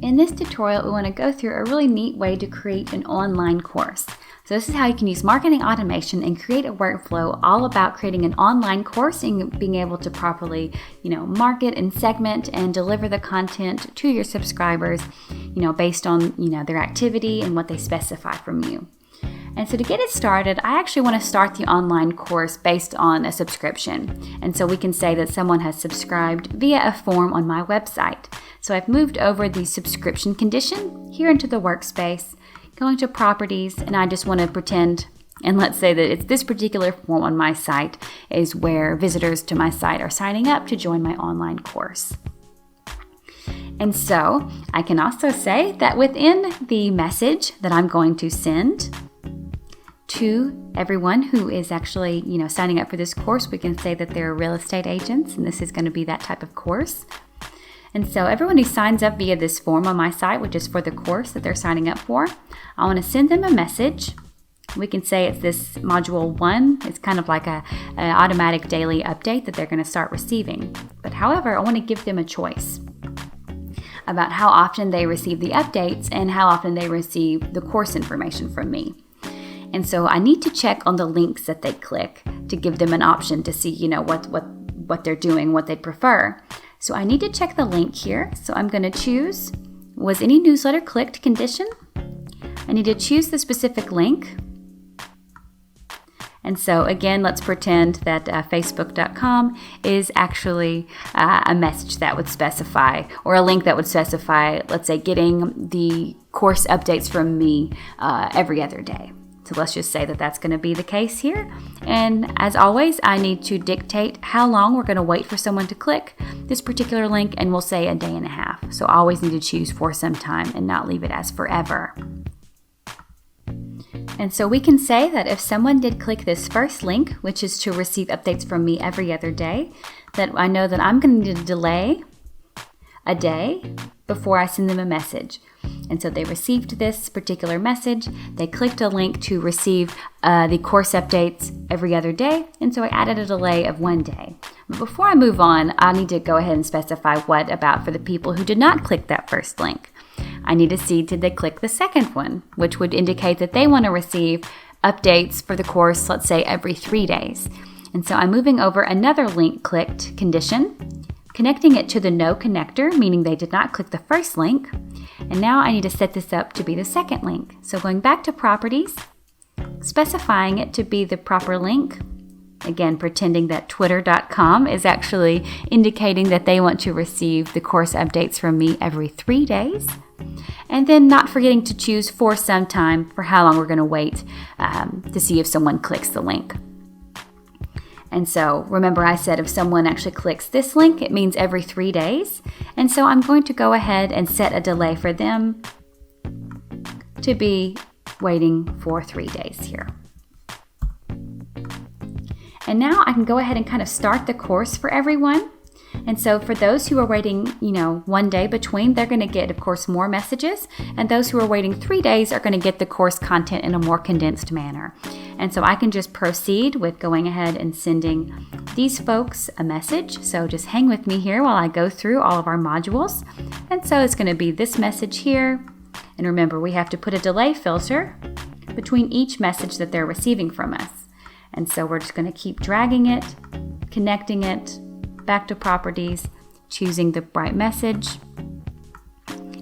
In this tutorial, we want to go through a really neat way to create an online course. So this is how you can use marketing automation and create a workflow all about creating an online course and being able to properly, market and segment and deliver the content to your subscribers, based on, their activity and what they specify from you. And so to get it started, I actually want to start the online course based on a subscription. And so we can say that someone has subscribed via a form on my website. So I've moved over the subscription condition here into the workspace, going to properties, and I just want to pretend, and let's say that it's this particular form on my site is where visitors to my site are signing up to join my online course. And so I can also say that within the message that I'm going to send to everyone who is actually, signing up for this course, we can say that they're real estate agents, and this is going to be that type of course. And so everyone who signs up via this form on my site, which is for the course that they're signing up for, I want to send them a message. We can say it's this module 1. It's kind of like an automatic daily update that they're going to start receiving. But however, I want to give them a choice about how often they receive the updates and how often they receive the course information from me. And so I need to check on the links that they click to give them an option to see, what they're doing, what they prefer. So I need to check the link here. So I'm going to choose, was any newsletter clicked condition? I need to choose the specific link. And so again, let's pretend that facebook.com is actually a message that would specify, or a link that would specify, let's say, getting the course updates from me every other day. So let's just say that that's going to be the case here. And as always, I need to dictate how long we're going to wait for someone to click this particular link, and we'll say a day and a half. So I always need to choose for some time and not leave it as forever. And so we can say that if someone did click this first link, which is to receive updates from me every other day, that I know that I'm going to need to delay a day before I send them a message. And so they received this particular message, they clicked a link to receive the course updates every other day, and so I added a delay of 1 day. But before I move on, I need to go ahead and specify what about for the people who did not click that first link. I need to see, did they click the second one, which would indicate that they want to receive updates for the course, let's say every 3 days. And so I'm moving over another link clicked condition, connecting it to the no connector, meaning they did not click the first link. And now I need to set this up to be the second link. So going back to properties, specifying it to be the proper link. Again, pretending that twitter.com is actually indicating that they want to receive the course updates from me every 3 days. And then not forgetting to choose for some time for how long we're going to wait to see if someone clicks the link. And so remember I said if someone actually clicks this link, it means every 3 days. And so I'm going to go ahead and set a delay for them to be waiting for 3 days here. And now I can go ahead and kind of start the course for everyone. And so for those who are waiting, 1 day between, they're going to get, of course, more messages. And those who are waiting 3 days are going to get the course content in a more condensed manner. And so I can just proceed with going ahead and sending these folks a message. So just hang with me here while I go through all of our modules. And so it's going to be this message here. And remember, we have to put a delay filter between each message that they're receiving from us. And so we're just going to keep dragging it, connecting it, back to properties, choosing the right message,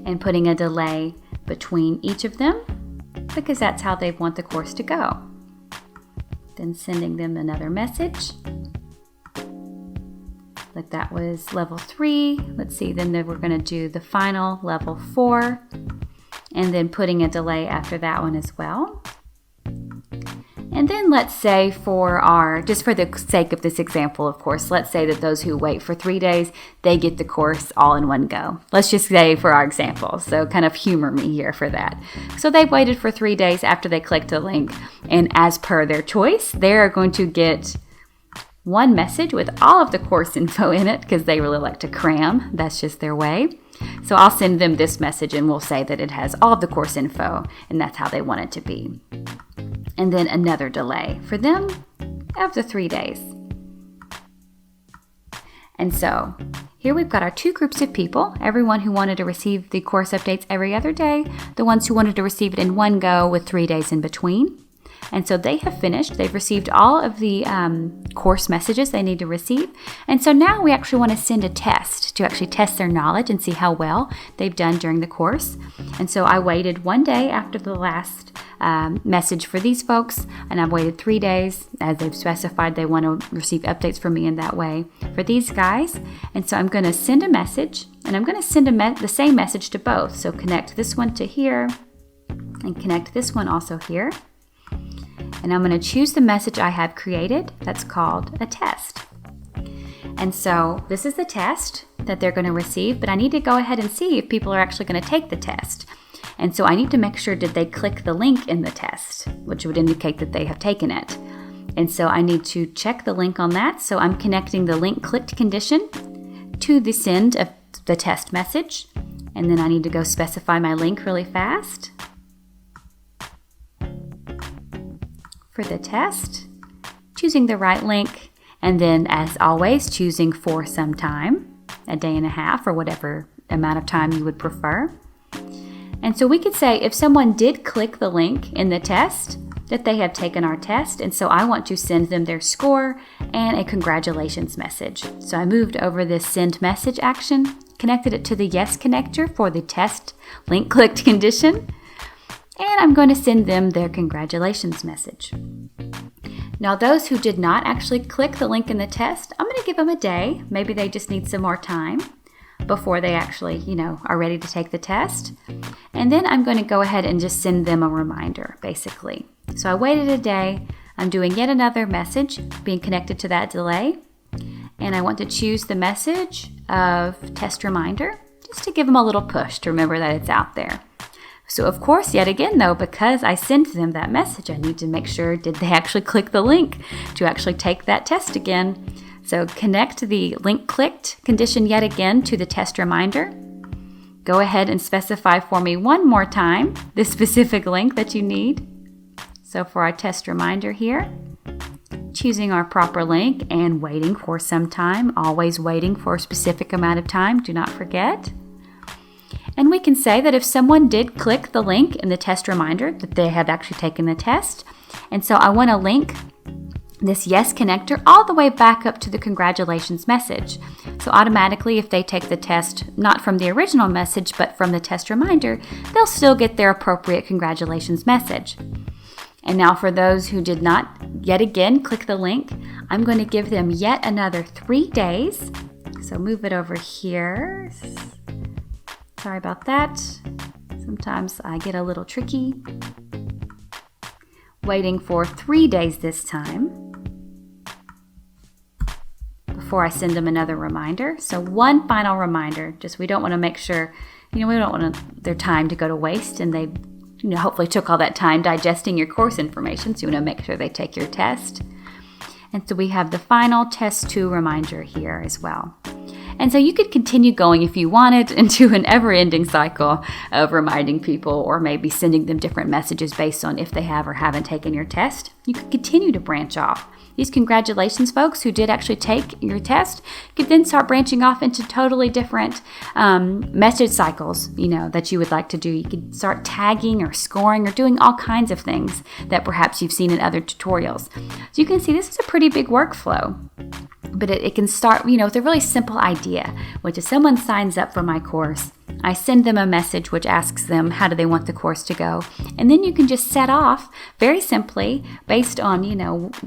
and putting a delay between each of them because that's how they want the course to go. Then sending them another message. Like that was level 3. Let's see, then we're going to do the final level 4, and then putting a delay after that one as well. And then let's say just for the sake of this example, of course, let's say that those who wait for 3 days, they get the course all in one go. Let's just say for our example, so kind of humor me here for that. So they waited for 3 days after they clicked a link, and as per their choice, they're going to get one message with all of the course info in it because they really like to cram. That's just their way. So I'll send them this message and we'll say that it has all of the course info, and that's how they want it to be. And then another delay for them of the 3 days. And so here we've got our two groups of people, everyone who wanted to receive the course updates every other day, the ones who wanted to receive it in one go with 3 days in between. And so they have finished. They've received all of the course messages they need to receive. And so now we actually want to send a test to actually test their knowledge and see how well they've done during the course. And so I waited 1 day after the last message for these folks, and I've waited 3 days as they've specified they want to receive updates from me in that way for these guys. And so I'm going to send a message, and I'm going to send the same message to both. So connect this one to here and connect this one also here. And I'm going to choose the message I have created that's called a test. And so this is the test that they're going to receive, but I need to go ahead and see if people are actually going to take the test. And so I need to make sure, did they click the link in the test, which would indicate that they have taken it. And so I need to check the link on that. So I'm connecting the link clicked condition to the send of the test message. And then I need to go specify my link really fast for the test, choosing the right link, and then as always choosing for some time, a day and a half or whatever amount of time you would prefer. And so we could say if someone did click the link in the test, that they have taken our test, and so I want to send them their score and a congratulations message. So I moved over this send message action, connected it to the yes connector for the test link clicked condition, and I'm going to send them their congratulations message. Now, those who did not actually click the link in the test, I'm going to give them a day. Maybe they just need some more time before they actually, are ready to take the test. And then I'm going to go ahead and just send them a reminder, basically. So I waited a day. I'm doing yet another message being connected to that delay. And I want to choose the message of test reminder, just to give them a little push to remember that it's out there. So of course, yet again though, because I sent them that message, I need to make sure, did they actually click the link to actually take that test again? So connect the link clicked condition yet again to the test reminder. Go ahead and specify for me one more time the specific link that you need. So for our test reminder here, choosing our proper link and waiting for some time, always waiting for a specific amount of time, do not forget. And we can say that if someone did click the link in the test reminder, that they have actually taken the test. And so I want to link this yes connector all the way back up to the congratulations message. So automatically, if they take the test, not from the original message, but from the test reminder, they'll still get their appropriate congratulations message. And now for those who did not yet again click the link, I'm going to give them yet another 3 days. So move it over here. Sorry about that. Sometimes I get a little tricky. Waiting for 3 days this time before I send them another reminder. So one final reminder, just we don't want to make sure, we don't want their time to go to waste, and they hopefully took all that time digesting your course information, so you want to make sure they take your test. And so we have the final test 2 reminder here as well. And so you could continue going if you wanted into an ever-ending cycle of reminding people, or maybe sending them different messages based on if they have or haven't taken your test. You could continue to branch off. These congratulations folks who did actually take your test could then start branching off into totally different message cycles, that you would like to do. You could start tagging or scoring or doing all kinds of things that perhaps you've seen in other tutorials. So you can see this is a pretty big workflow. But it can start, with a really simple idea, which is someone signs up for my course. I send them a message which asks them how do they want the course to go. And then you can just set off very simply based on,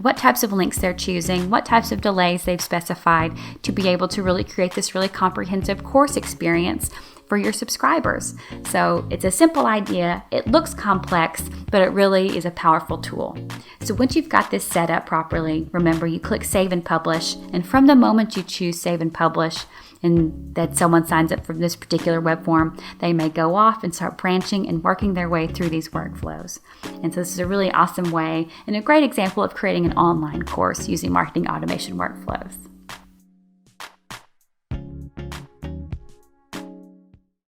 what types of links they're choosing, what types of delays they've specified, to be able to really create this really comprehensive course experience for your subscribers. So it's a simple idea. It looks complex, but it really is a powerful tool. So once you've got this set up properly, remember you click Save and Publish. And from the moment you choose Save and Publish, and that someone signs up for this particular web form, they may go off and start branching and working their way through these workflows. And so this is a really awesome way and a great example of creating an online course using marketing automation workflows.